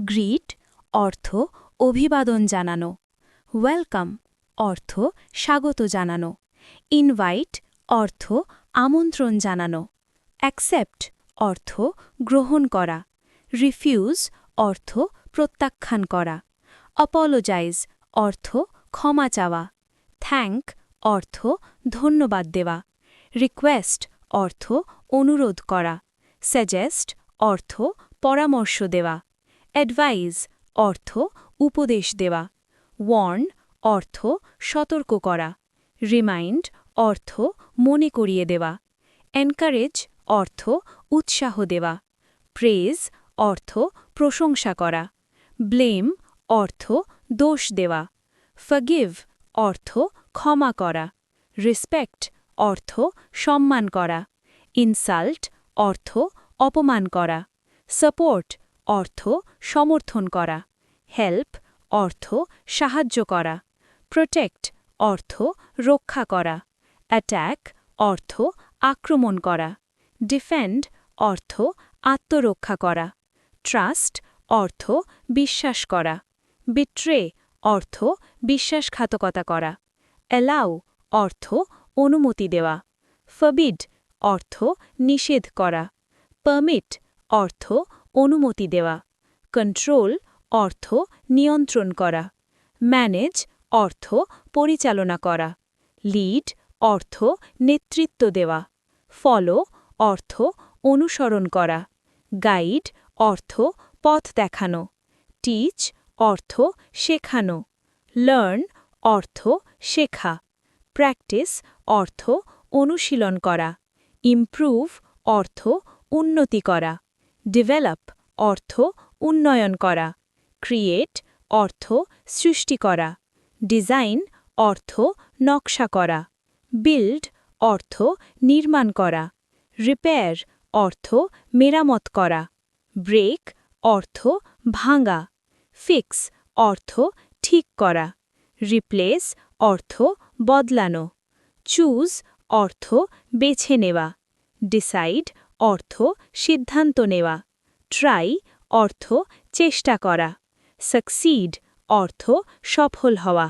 Grit অর্থ অভিবাদন জানানো, ওয়েলকাম অর্থ স্বাগত জানানো, ইনভাইট অর্থ আমন্ত্রণ জানানো, অ্যাকসেপ্ট অর্থ গ্রহণ করা, রিফিউজ অর্থ প্রত্যাখ্যান করা, অ্যাপোলোজাইজ অর্থ ক্ষমা চাওয়া, থ্যাঙ্ক অর্থ ধন্যবাদ দেওয়া, রিকোয়েস্ট অর্থ অনুরোধ করা, সাজেস্ট অর্থ পরামর্শ দেওয়া, অ্যাডভাইজ অর্থ উপদেশ দেওয়া, ওয়ার্ন অর্থ সতর্ক করা, রিমাইন্ড অর্থ মনে করিয়ে দেওয়া, এনকারেজ অর্থ উৎসাহ দেওয়া, প্রেজ অর্থ প্রশংসা করা, ব্লেম অর্থ দোষ দেওয়া, ফরগিভ অর্থ ক্ষমা করা, রেসপেক্ট অর্থ সম্মান করা, ইনসাল্ট অর্থ অপমান করা, সাপোর্ট অর্থ সমর্থন করা, হেল্প অর্থ সাহায্য করা, প্রোটেক্ট অর্থ রক্ষা করা, অ্যাট্যাক অর্থ আক্রমণ করা, ডিফেন্ড অর্থ আত্মরক্ষা করা, ট্রাস্ট অর্থ বিশ্বাস করা, বিট্রে অর্থ বিশ্বাসঘাতকতা করা, অ্যালাউ অর্থ অনুমতি দেওয়া, ফরবিড অর্থ নিষেধ করা, পারমিট অর্থ অনুমতি দেওয়া, কন্ট্রোল অর্থ নিয়ন্ত্রণ করা, ম্যানেজ অর্থ পরিচালনা করা, লিড অর্থ নেতৃত্ব দেওয়া, ফলো অর্থ অনুসরণ করা, গাইড অর্থ পথ দেখানো, টিচ অর্থ শেখানো, লার্ন অর্থ শেখা, প্র্যাকটিস অর্থ অনুশীলন করা, ইমপ্রুভ অর্থ উন্নতি করা, ডেভেলপ অর্থ উন্নয়ন করা, ক্রিয়েট অর্থ সৃষ্টি করা, ডিজাইন অর্থ নকশা করা, বিল্ড অর্থ নির্মাণ করা, রিপেয়ার অর্থ মেরামত করা, ব্রেক অর্থ ভাঙা, ফিক্স অর্থ ঠিক করা, রিপ্লেস অর্থ বদলানো, চুজ অর্থ বেছে নেওয়া, ডিসাইড অর্থ সিদ্ধান্ত নেওয়া, ট্রাই অর্থ চেষ্টা করা, সাকসিড অর্থ সফল হওয়া।